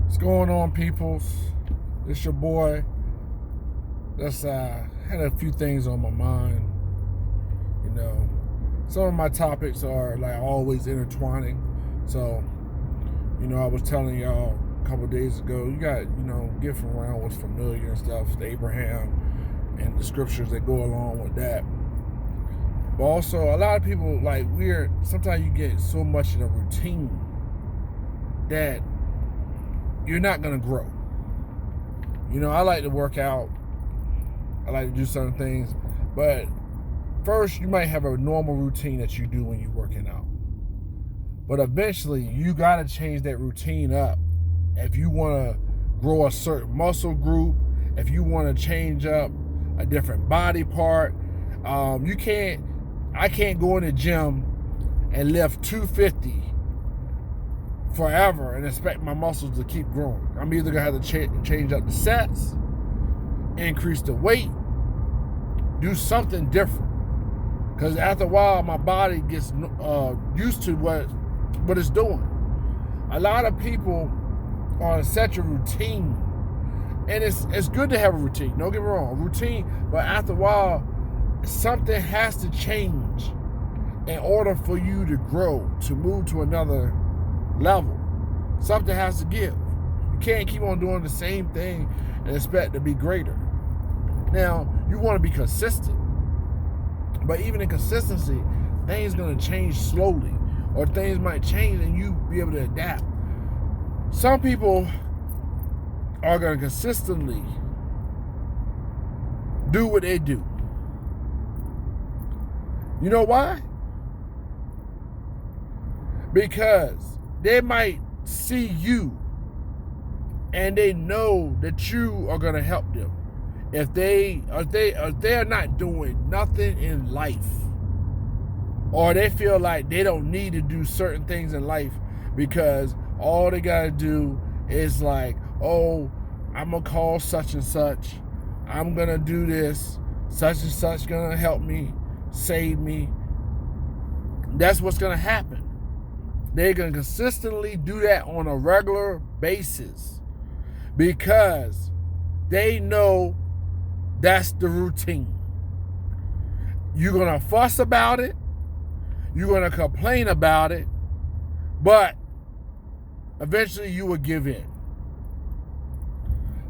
What's going on, peoples? It's your boy. Just had a few things on my mind. You know, some of my topics are like always intertwining. So, I was telling y'all a couple days ago, you got, get from around what's familiar and stuff, the Abraham and the scriptures that go along with that. But also, a lot of people, sometimes you get so much in a routine that you're not going to grow. I like to work out. I like to do certain things. But first, you might have a normal routine that you do when you're working out. But eventually, you got to change that routine up. If you want to grow a certain muscle group, if you want to change up a different body part, I can't go in the gym and lift 250 forever and expect my muscles to keep growing. I'm either going to have to change up the sets, increase the weight, do something different. Because after a while, my body gets used to what it's doing. A lot of people are in such a routine. And it's good to have a routine. Don't get me wrong, a routine. But after a while, something has to change in order for you to grow, to move to another level. Something has to give. You can't keep on doing the same thing and expect to be greater. Now, you want to be consistent. But even in consistency, things going to change slowly. Or things might change and you be able to adapt. Some people are going to consistently do what they do. You know why? Because they might see you and they know that you are going to help them. If they are not doing nothing in life, or they feel like they don't need to do certain things in life because all they got to do is like, oh, I'm going to call such and such. I'm going to do this. Such and such going to help me, save me. That's what's going to happen. They're going to consistently do that on a regular basis because they know that's the routine. You're going to fuss about it. You're going to complain about it. But eventually you will give in.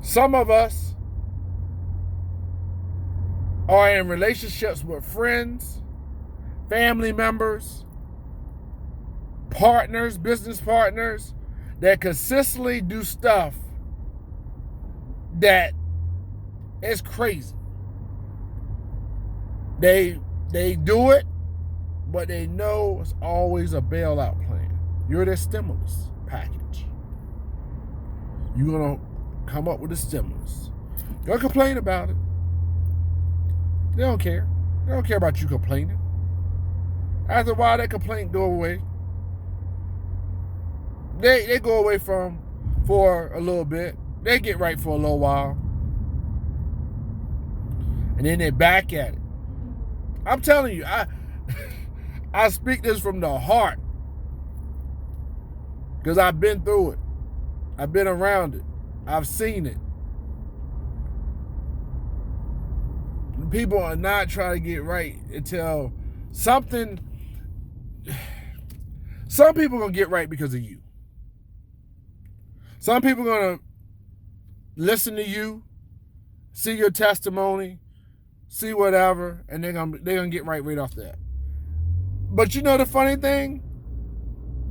Some of us are in relationships with friends, family members, partners, business partners that consistently do stuff that is crazy. They do it, but they know it's always a bailout plan. You're their stimulus package. You're going to come up with a stimulus. You're going to complain about it. They don't care. They don't care about you complaining. After a while, that complaint go away. They go away for a little bit. They get right for a little while. And then they're back at it. I'm telling you, I speak this from the heart. Because I've been through it. I've been around it. I've seen it. People are not trying to get right until something. Some people are going to get right because of you. Some people are going to listen to you, see your testimony, see whatever, and they're gonna get right off that. But you know the funny thing?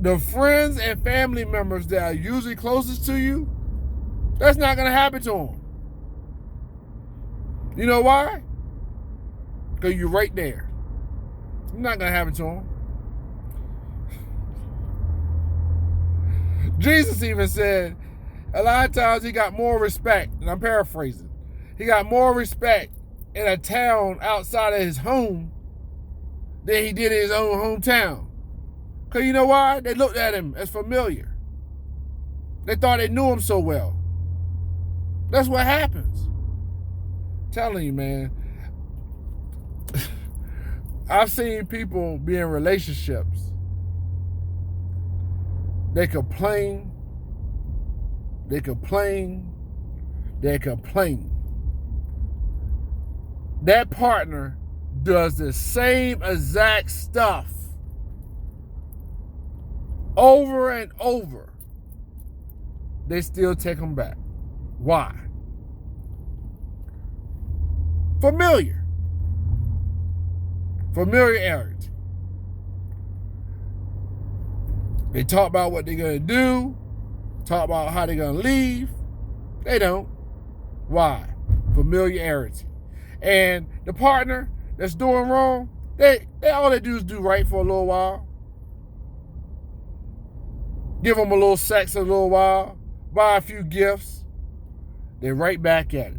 The friends and family members that are usually closest to you, that's not gonna happen to them. You know why? Because you're right there. It's not gonna happen to them. Jesus even said a lot of times he got more respect, and I'm paraphrasing. He got more respect in a town outside of his home than he did in his own hometown. Because you know why? They looked at him as familiar. They thought they knew him so well. That's what happens. I'm telling you, man. I've seen people be in relationships. They complain. They complain. That partner does the same exact stuff over and over. They still take them back. Why? Familiarity. They talk about what they're going to do, talk about how they're going to leave. They don't. Why? Familiarity. And the partner that's doing wrong, they all they do is do right for a little while. Give them a little sex a little while, buy a few gifts. They're right back at it.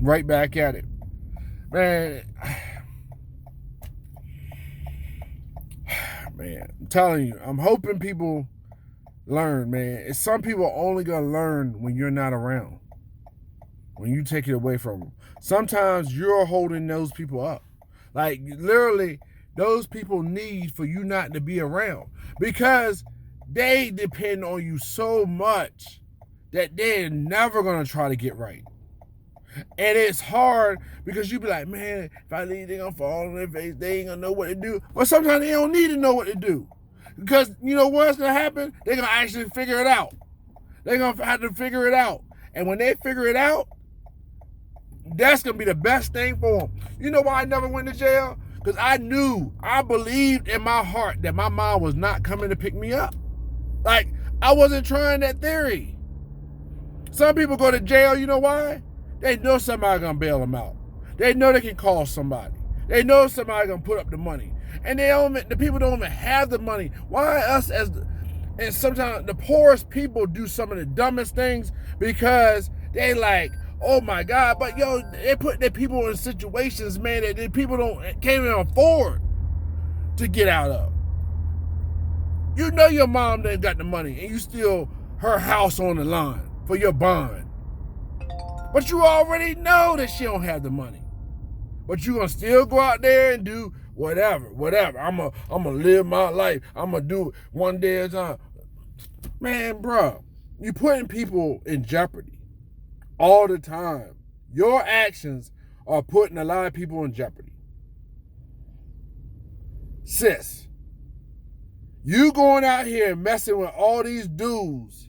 Right back at it. Man, I'm telling you, I'm hoping people learn, man. Some people are only going to learn when you're not around, when you take it away from them. Sometimes you're holding those people up. Like, literally, those people need for you not to be around because they depend on you so much that they're never going to try to get right. And it's hard because you be like, man, if I leave, they're going to fall on their face. They ain't going to know what to do. But sometimes they don't need to know what to do. Because you know what's going to happen? They're going to actually figure it out. They're going to have to figure it out. And when they figure it out, that's going to be the best thing for them. You know why I never went to jail? Because I believed in my heart that my mom was not coming to pick me up. Like, I wasn't trying that theory. Some people go to jail, you know why? They know somebody's going to bail them out. They know they can call somebody. They know somebody's going to put up the money. And the people don't even have the money. Why us and sometimes the poorest people do some of the dumbest things because they like, oh my God, but yo, they put their people in situations, man, that the people can't even afford to get out of. You know your mom done got the money and you still her house on the line for your bond. But you already know that she don't have the money. But you gonna still go out there and do whatever. I'm gonna live my life. I'm gonna do it one day at a time. Man, bro, you putting people in jeopardy all the time. Your actions are putting a lot of people in jeopardy. Sis, you going out here messing with all these dudes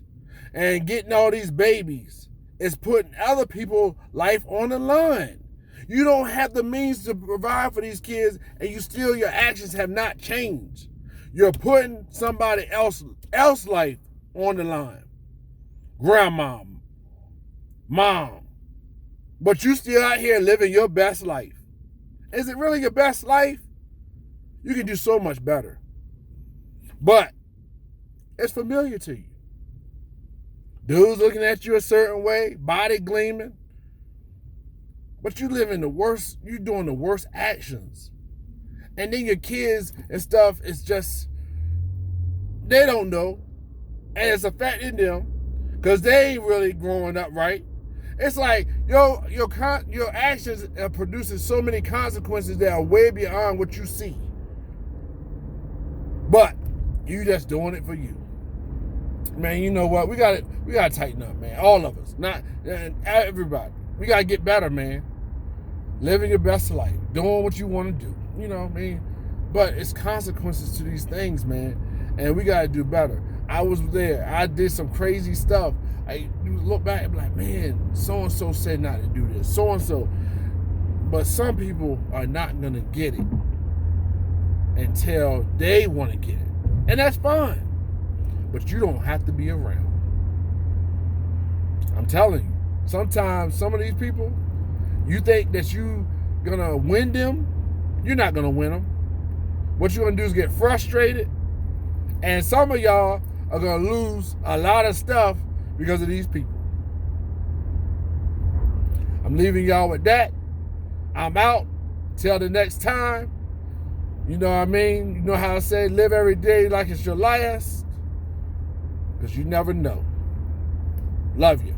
and getting all these babies is putting other people's life on the line. You don't have the means to provide for these kids, and your actions have not changed. You're putting somebody else's life on the line. Grandma, mom. But you still out here living your best life. Is it really your best life? You can do so much better. But it's familiar to you. Dudes looking at you a certain way, body gleaming. But you live in the worst, you doing the worst actions. And then your kids and stuff is just, they don't know. And it's affecting them because they ain't really growing up right. It's like your actions are producing so many consequences that are way beyond what you see. But you just doing it for you. Man, you know what? We gotta tighten up, man. All of us. Not everybody. We gotta get better, man. Living your best life. Doing what you want to do. You know what I mean? But it's consequences to these things, man. And we gotta do better. I was there. I did some crazy stuff. I look back and be like, man, so-and-so said not to do this. So-and-so. But some people are not gonna get it until they want to get it. And that's fine. But you don't have to be around. I'm telling you, sometimes some of these people, you think that you gonna win them, you're not gonna win them. What you're gonna do is get frustrated, and some of y'all are gonna lose a lot of stuff because of these people. I'm leaving y'all with that. I'm out. Till the next time. You know what I mean? You know how I say, live every day like it's your last. Because you never know. Love you.